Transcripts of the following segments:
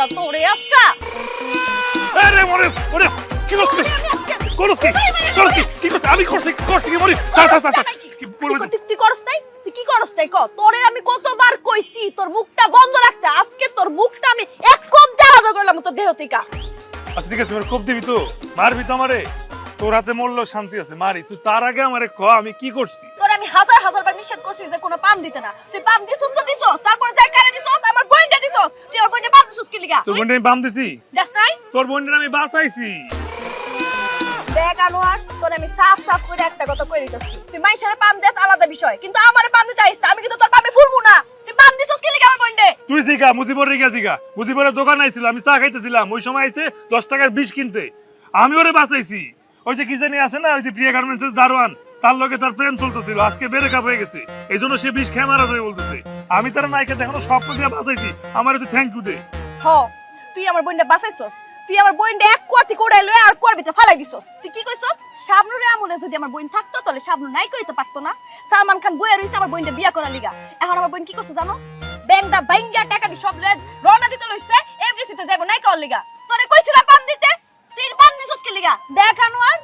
দাদা তোরে আজকা আরে মরে ওরে কি করছিস কি করছিস আমি করছি কি মরি কি বলবি তুই করস নাই তুই কি করস নাই ক তোরে আমি কতবার কইছি তোর মুখটা বন্ধ রাখতে আজকে তোর মুখটা আমি এক কোপ দেওয়া করলাম তোর দেহ থেকে আচ্ছা ঠিক আছে তুমি কোপ দিবি তো মারবি তো আমারে তোর হাতে মরলেও শান্তি আছে মারি তুই তার আগে আমারে ক আমি কি করছি তোরে আমি হাজার হাজার বার নিষেধ করছি যে কোনো পাম দিতে না তুই পাম দিছস তো দিছস তারপরে যাই কারে দিছস আমার বইনটা দিছস তুই আমার বইনটা পাম দিছস কি লিগা তোর বোনটা আমি বাম দিছি দেখ নাই তোর বোনটা আমি বাঁচাইছি দেখ আনোয়ার তোর আমি সাফ সাফ করে একটা কথা কই দিতেছি তুই মাইশারে পাম দেস আলাদা বিষয় কিন্তু আমারে পাম দিতে আইছ আমি কিন্তু তোর পামে ফুলবো না তুই পাম দিছস কি লিগা আমার বইনটা তুই জিগা মুজিবরের জিগা মুজিবরের দোকান আইছিল আমি চা খাইতেছিলাম ওই সময় আইছে 10 টাকার বিষ কিনতে আমি ওরে বাঁচাইছি ওই যে কি জানি আছে না ওই যে প্রিয়া গার্মেন্টসের দারোয়ান তার লগে তার প্রেম চলতেছিল আজকে ব্রেকআপ হয়ে গেছে এইজন্য সে বিষ খেয়ে মারা যাবে বলতেছে আমি তার নায়িকা দেখানো স্বপ্ন দিয়ে বাঁচাইছি আমারে তুই থ্যাংক ইউ দে হ তুই আমার বইনটা বাঁচাইছস তুই আমার বইনটা এক কোয়াতি কোড়াই লয়ে আর করবিতে ফালাই দিছস তুই কি কইছস শাবনুরে আমলে যদি আমার বইন থাকতো তাহলে শাবনু নাই কইতে পারতো না সালমান খান বইয়া রইছে আমার বইনটা বিয়া করার লিগা এখন আমার বইন কি করছে জানোস ব্যাংকটা ভাঙ্গা টাকা দি সব রওনা দিতে লইছে এভরিসিতে যাইবো নাই কর লিগা তোরে কইছিলাম পাম দিতে তুই পাম দিছস কি লিগা দেখ আনোয়ার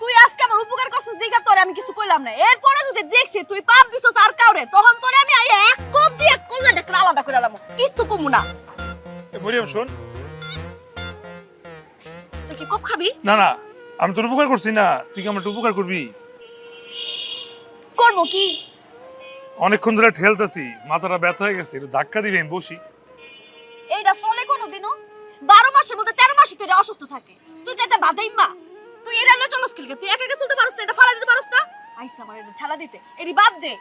তুই আজকে আমার উপকার করছিস দেখা তোরে আমি কিছু কইলাম না এরপরে যদি দেখছি তুই পাপ দিছস আর কাউরে তখন তোরে আমি আইয়া এক কোপ দিয়ে কল্লা দেখলা আলাদা করে আলাম কিছু কমু না মরিয়ম শোন তুই কি কোপ খাবি না না আমি তোর উপকার করছি না তুই কি আমার উপকার করবি করবো কি অনেকক্ষণ ধরে ঠেলতেছি মাথাটা ব্যথা হয়ে গেছে একটু ধাক্কা দিবি আমি বসি এইটা চলে কোনোদিনও 12 মাসের মধ্যে 13 মাসই তুই অসুস্থ থাকে তুই তো এটা বাদাইম্মা তুই এর আলো চলস কি তুই একা একা চলতে পারছ না এটা ফালা দিতে পারছ না আইসা আমার এটা ঠেলা দিতে এরি বাদ দে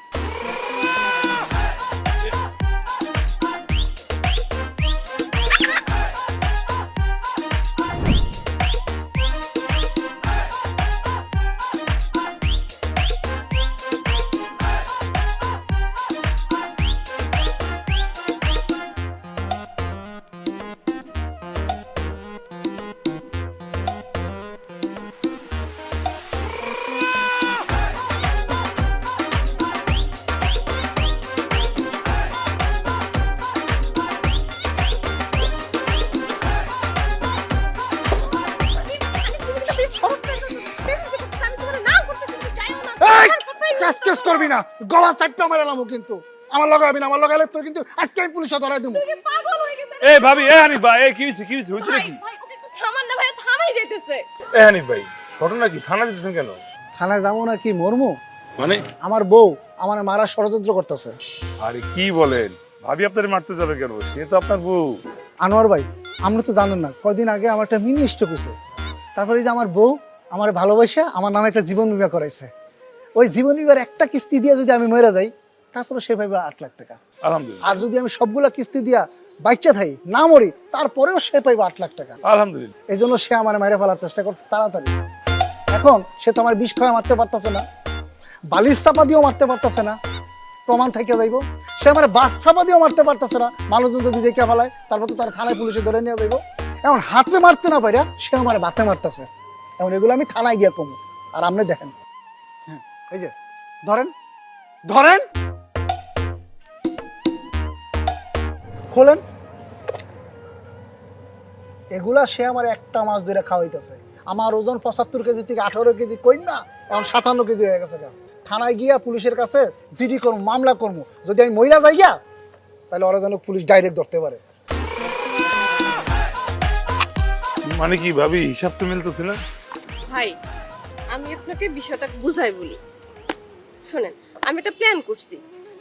কাজ করবি না গলা চাপটা মারালাম কিন্তু আমার লাগাবি না আমার লাগালে তোর কিন্তু আজকে আমি পুলিশে ধরাই দেব তুই পাগল হয়ে গেছিস এই ভাবি এ হানিফ ভাই এই কি হইছে হইছে নাকি ভাই ওকে একটু থামান না ভাই থানায় যাইতেছে এ হানিফ ভাই ঘটনা কি থানা দিতেছেন কেন থানায় যাবো না কি মরমু মানে আমার বউ আমার মারা ষড়যন্ত্র করতেছে আরে কি বলেন ভাবি আপনারে মারতে যাবে কেন সে তো আপনার বউ আনোয়ার ভাই আমরা তো জানেন না কয়দিন আগে আমার একটা মিনি স্ট্রোক হয়েছে তারপরে যে আমার বউ আমার ভালোবাসা আমার নামে একটা জীবন বীমা করাইছে ওই জীবন বীমার একটা কিস্তি দিয়ে যদি আমি মরে যাই তারপরে সে পাইবে 8 লাখ টাকা আলহামদুলিল্লাহ আর যদি আমি সবগুলা কিস্তি দিয়া বাচ্চা থাই না মরি তারপরেও সে পাইবে 8 লাখ টাকা আলহামদুলিল্লাহ এই জন্য সে আমার মেরে ফেলার চেষ্টা করছে তাড়াতাড়ি এখন সে তো আমার বিষ খাওয়া মারতে পারতেছে না বালিশ চাপা দিয়েও মারতে পারতেছে না প্রমাণ থেকে যাইব সে আমার বাস চাপা দিয়েও মারতে পারতেছে না মানুষজন যদি দেখে ফেলায় তারপর তো তার থানায় পুলিশে ধরে নিয়ে যাইব এখন হাতে মারতে না পারে সে আমার বাতে মারতেছে এখন এগুলো আমি থানায় গিয়ে কমু আর আপনি দেখেন হ্যাঁ এই যে ধরেন ধরেন খোলেন এগুলা সে আমার একটা মাস ধরে খাওয়াইতেছে আমার ওজন 75 কেজি থেকে 18 কেজি কই না এখন 57 কেজি হয়ে গেছে থানায় গিয়া পুলিশের কাছে জিডি করব মামলা করব যদি আমি মহিলা যাই গিয়া তাহলে ওরা যেন পুলিশ ডাইরেক্ট ধরতে পারে মানে কি ভাবি হিসাব তো মিলতেছে না ভাই আমি আপনাকে বিষয়টা বুঝাই বলি শুনেন আমি একটা প্ল্যান করছি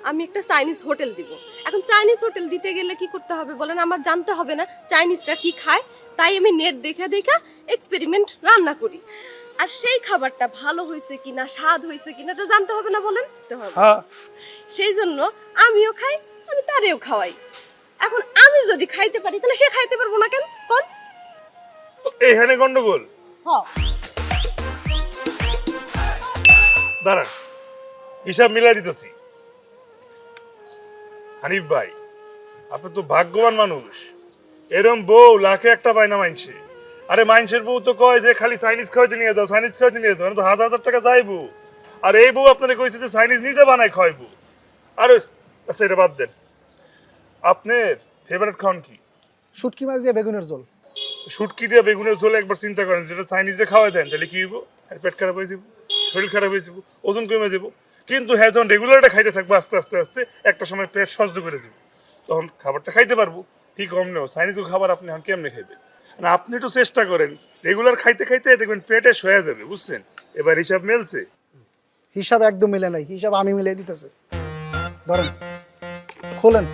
আমি একটা চাইনিজ হোটেল দিব এখন চাইনিজ হোটেল দিতে গেলে কি করতে হবে বলেন আমার জানতে হবে না চাইনিজরা কি খায় তাই আমি নেট দেখা দেখা এক্সপেরিমেন্ট রান্না করি আর সেই খাবারটা ভালো হয়েছে কিনা স্বাদ হয়েছে কিনা এটা জানতে হবে না বলেন হ্যাঁ সেই জন্য আমিও খাই আমি তারেও খাওয়াই এখন আমি যদি খাইতে পারি তাহলে সে খাইতে পারবো না কেন কোন এইখানে গন্ডগোল হ দাঁড়ান হিসাব মিলাই দিতেছি হানিফ ভাই আপনি তো ভাগ্যবান মানুষ এরম বউ লাখে একটা পায় না মাইনছে আরে মাইনসের বউ তো কয় যে খালি চাইনিজ খাওয়াইতে নিয়ে যাও চাইনিজ খাওয়াইতে নিয়ে যাও তো হাজার হাজার টাকা যাইবো আর এই বউ আপনারা কইছে যে চাইনিজ নিজে বানায় খাওয়াইবো আর আচ্ছা এটা বাদ দেন আপনার ফেভারিট খাওয়ান কি শুটকি মাছ দিয়ে বেগুনের ঝোল। শুটকি দিয়ে বেগুনের ঝোল একবার চিন্তা করেন, যেটা চাইনিজে খাওয়াই দেন তাহলে কি হইব? পেট খারাপ হয়ে যাব, শরীর খারাপ হয়ে যাব, ওজন কমে যাব। কিন্তু হ্যাঁ, যখন রেগুলারটা খাইতে থাকবো আস্তে আস্তে আস্তে একটা সময় পেট সহ্য করে যাব, তখন খাবারটা খাইতে পারবো। ঠিক অমনেও চাইনিজ খাবার আপনি এখন কেমনে খাইবেন? না আপনি একটু চেষ্টা করেন, রেগুলার খাইতে খাইতে দেখবেন পেটে সয়ে যাবে, বুঝছেন? এবার হিসাব মেলছে? হিসাব একদম মিলে নাই, হিসাব আমি মিলে দিতেছে। ধরেন, খোলেন।